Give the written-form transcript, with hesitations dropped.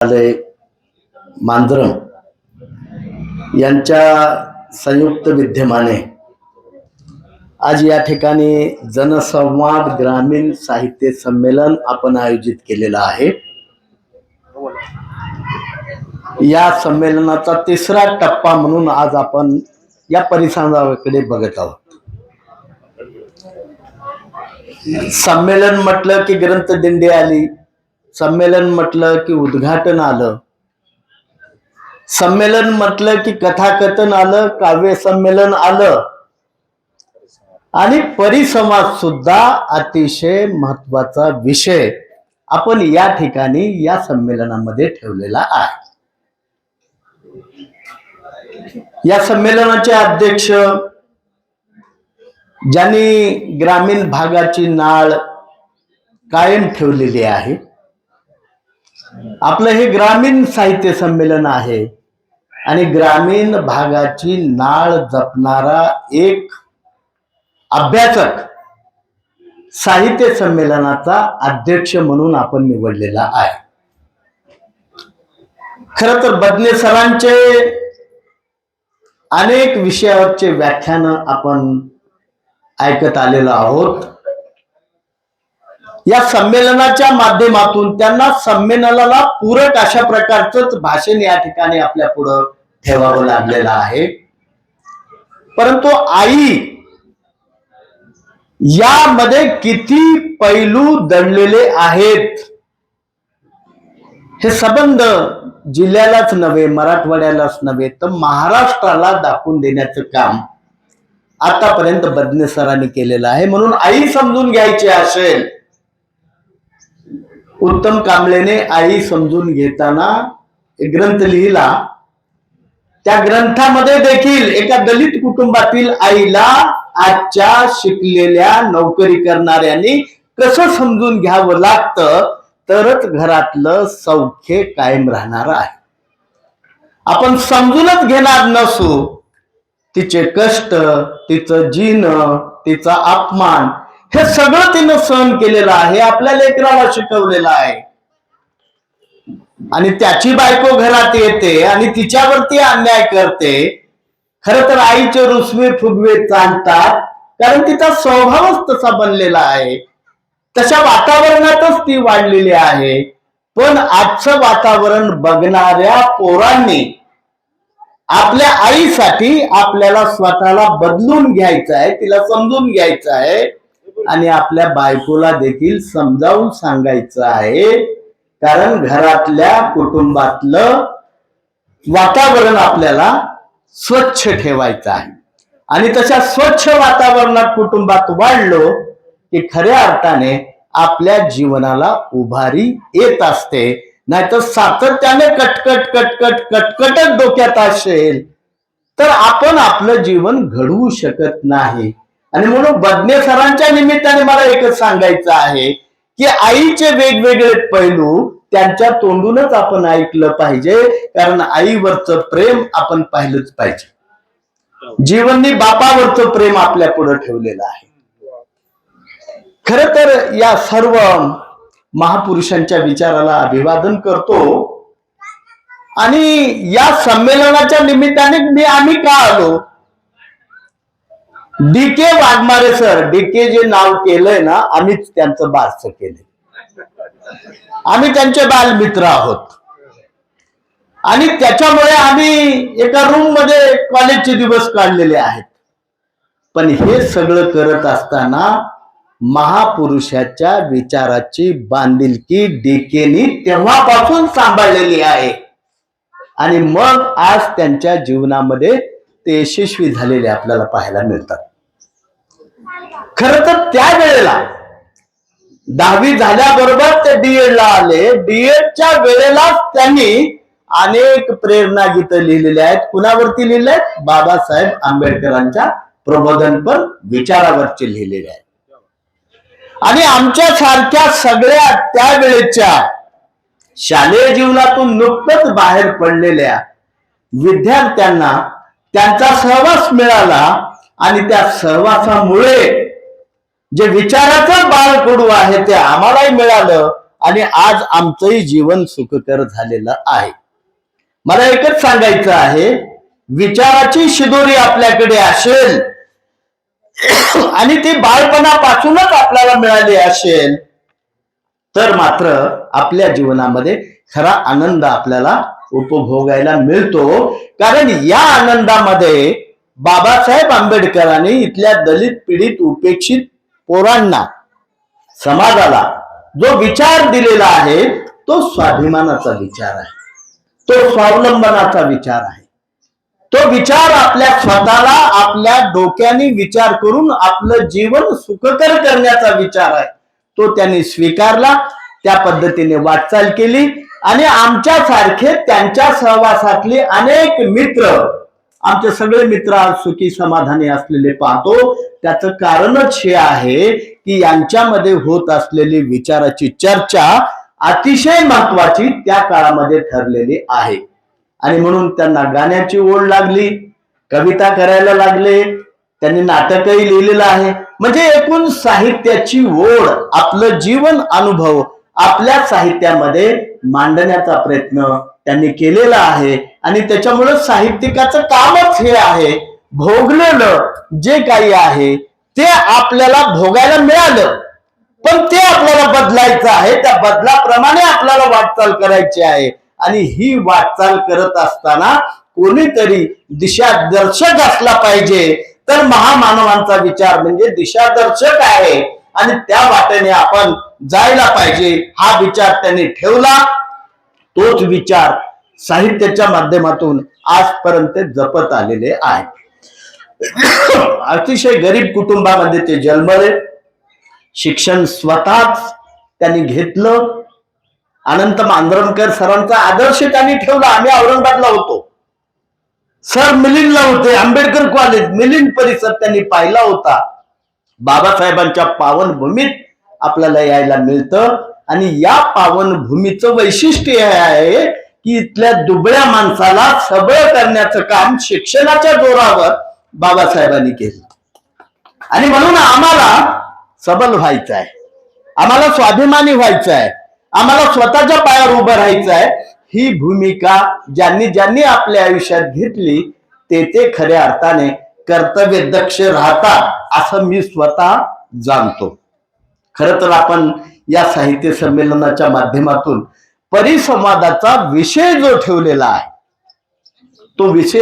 मांजरम यांच्या संयुक्त विद्यमाने आज या ठिकाणी जनसंवाद ग्रामीण साहित्य संमेलन आपण आयोजित केलेलं आहे। या संमेलनाचा तिसरा टप्पा म्हणून आज आपण या परिसराकडे बघत आहोत। संमेलन म्हटलं की ग्रंथदिंडी आली, संमेलन म्हटलं की उद्घाटन आलं, संमेलन म्हटलं की कथाकथन आलं, काव्य संमेलन आलं आणि परिसंवाद सुद्धा अतिशय महत्वाचा विषय आपण या ठिकाणी या संमेलनामध्ये ठेवलेला आहे। या संमेलनाचे अध्यक्ष ज्यांनी ग्रामीण भागाची नाळ कायम ठेवलेली आहे, आपलं हे ग्रामीण साहित्य संमेलन आहे आणि ग्रामीण भागाची नाळ जपणारा एक अभ्यासक साहित्य संमेलनाचा अध्यक्ष म्हणून आपण निवडलेला आहे। खरं तर बदने सरांचे अनेक विषयावरचे व्याख्यान आपण ऐकत आलेलो आहोत। या संमेलनाच्या माध्यमातून त्यांना संमेलनाला पूरक अशा प्रकारचंच भाषण या ठिकाणी आपल्या पुढे ठेवावं लागलेलं आहे। परंतु आई यामध्ये किती पैलू दडलेले आहेत हे संबंध जिल्ह्यालाच नव्हे, मराठवाड्यालाच नव्हे तर महाराष्ट्राला दाखवून देण्याचं काम आतापर्यंत बदने सरांनी केलेलं आहे। म्हणून आई समजून घ्यायची असेल, उत्तम कांबळेने आई समजून घेताना एक ग्रंथ लिहिला। त्या ग्रंथामध्ये देखील एका दलित कुटुंबातील आईला आजच्या शिकलेल्या नोकरी करणाऱ्यांनी कसं समजून घ्यावं लागतं तरच घरातलं सौख्य कायम राहणार आहे। आपण समजूनच घेणार नसू, तिचे कष्ट, तिचं जीणं, तिचा अपमान हे सगळं तिनं सहन केलेलं आहे, आपल्या लेकराला शिकवलेलं आहे आणि त्याची बायको घरात येते आणि तिच्यावरती अन्याय करते। खरं तर आईचे रुसवे फुगवे चालतात, कारण तिचा स्वभावच तसा बनलेला आहे, तशा वातावरणातच ती वाढलेली आहे। पण आजचं वातावरण बघणाऱ्या पोरांनी आपल्या आईसाठी आपल्याला स्वतःला बदलून घ्यायचं आहे, तिला समजून घ्यायचं आहे आणि आपल्या बायकोला देखील समजावून सांगायचं आहे, कारण घरातल्या कुटुंबातलं वातावरण आपल्याला स्वच्छ ठेवायचं आहे आणि तशा स्वच्छ वातावरणात कुटुंबात वाढलो की खऱ्या अर्थाने आपल्या जीवनाला उभारी येत असते। नाहीतर सातत्याने कटकट कटकट कटकटच डोक्यात असेल तर आपण आपलं जीवन घडवू शकत नाही। आणि म्हणून बदने सरांच्या निमित्ताने मला एकच सांगायचं आहे की आईचे वेगवेगळे पैलू त्यांच्या तोंडूनच आपण ऐकलं पाहिजे, कारण आईवरचं प्रेम आपण पाहिलंच पाहिजे। जीवननी बापावरचं प्रेम आपल्या पुढे ठेवलेलं आहे। खरं तर या सर्व महापुरुषांच्या विचाराला अभिवादन करतो आणि या संमेलनाच्या निमित्ताने आम्ही का आलो, डी.के. Waghmare sir, DK. जे नाव केलंय ना, आम्हीच त्यांचं बारसं केलंय, आम्ही त्यांचे बालमित्र आहोत आणि त्याच्यामुळे आम्ही एका रूम मध्ये कॉलेजचे दिवस काढलेले आहेत। पण हे सगळं करत असताना महापुरुषाच्या विचाराची बांधिलकी डी.के.नी तेव्हापासून सांभाळलेली आहे आणि मग आज त्यांच्या जीवनामध्ये ते यशस्वी झालेले आपल्याला पाहायला मिळतात। खरं तर त्यावेळेला 10वी झाल्याबरोबर ते D.Ed. ला आले। D.Ed.च्या वेळेला त्यांनी अनेक प्रेरणा गीतं लिहिलेली आहेत। कुणावरती लिहिले आहेत? बाबासाहेब आंबेडकरांच्या प्रबोधनपर विचारावरचे लिहिलेले आहेत। आणि आमच्या सारख्या सगळ्या त्यावेळेच्या शालेय जीवनातून नुकतंच बाहेर पडलेल्या विद्यार्थ्यांना त्यांचा सहवास मिळाला आणि त्या सहवासामुळे जे विचाराचं बाळकडू आहे ते आम्हालाही मिळालं आणि आज आमचंही जीवन सुखकर झालेलं आहे. मला एकच सांगायचं आहे, विचाराची शिदोरी आपल्याकडे असेल आणि ती बालपणापासूनच आपल्याला मिळाली असेल तर मात्र आपल्या जीवनामध्ये खरा आनंद आपल्याला उपभोगायला मिळतो. कारण या आनंदामध्ये बाबासाहेब आंबेडकरांनी इथल्या दलित पीडित उपेक्षित पोरांना, समाजाला जो विचार दिलेला आहे तो स्वाभिमानाचा विचार आहे, तो स्वावलंबनाचा विचार आहे. तो विचार आपल्या स्वतःला आपल्या डोक्याने विचार करून आपलं जीवन सुखकर करण्याचा विचार आहे. तो त्यांनी स्वीकारला, त्या पद्धतीने वाटचाल केली आणि आमच्यासारखे त्यांच्या सहवासातले अनेक मित्र, आमचे सगळे मित्र आज सुखी समाधानी असलेले पाहतो. त्याचं कारणच हे आहे की यांच्यामध्ये होत असलेली विचाराची चर्चा अतिशय महत्वाची त्या काळामध्ये ठरलेली आहे. आणि म्हणून त्यांना गाण्याची ओढ लागली, कविता करायला लागले, त्यांनी नाटकही लिहिलेलं आहे. म्हणजे एकूण साहित्याची ओढ, आपलं जीवन अनुभव आपल्या साहित्यामध्ये मांडण्याचा प्रयत्न त्यांनी केलेला आहे. आणि त्याच्यामुळे साहित्यिकाचं कामच हे आहे, भोगलेलं जे काही आहे ते आपल्याला भोगायला मिळालं, पण ते आपल्याला बदलायचं आहे. त्या बदलाप्रमाणे आपल्याला वाटचाल करायची आहे. आणि ही वाटचाल करत असताना कोणीतरी दिशादर्शक असला पाहिजे. तर महामानवांचा विचार म्हणजे दिशादर्शक आहे आणि त्या वाटेने आपण जायला पाहिजे, हा विचार त्यांनी ठेवला. तोच विचार साहित्याच्या माध्यमातून आजपर्यंत जपत आलेले आहे. अतिशय गरीब कुटुंबामध्ये ते जन्मले, शिक्षण स्वतःच त्यांनी घेतलं. अनंत मांजरमकर सरांचा आदर्श त्यांनी ठेवला. आम्ही औरंगाबादला होतो, सर मिलिंदला होते, आंबेडकर कॉलेज मिलिंद परिसर त्यांनी पाहिला होता. बाबासाहेबांच्या पावनभूमीत आपल्याला यायला मिळतं आणि या पावनभूमीचं वैशिष्ट्य हे आहे की इथल्या दुबळ्या माणसाला सबळ करण्याचं काम शिक्षणाच्या जोरावर बाबासाहेबांनी केलं. आणि म्हणून आम्हाला सबल व्हायचं आहे, आम्हाला स्वाभिमानी व्हायचं आहे, आम्हाला स्वतःच्या पायावर उभं राहायचं आहे. ही भूमिका ज्यांनी ज्यांनी आपल्या आयुष्यात घेतली ते खऱ्या अर्थाने कर्तव्यदक्ष राहतात असं मी स्वतः जाणतो. खरं तर आपण या साहित्य संमेलनाच्या माध्यमातून परिसंवादाचा विषय जो ठेवलेला आहे तो विषय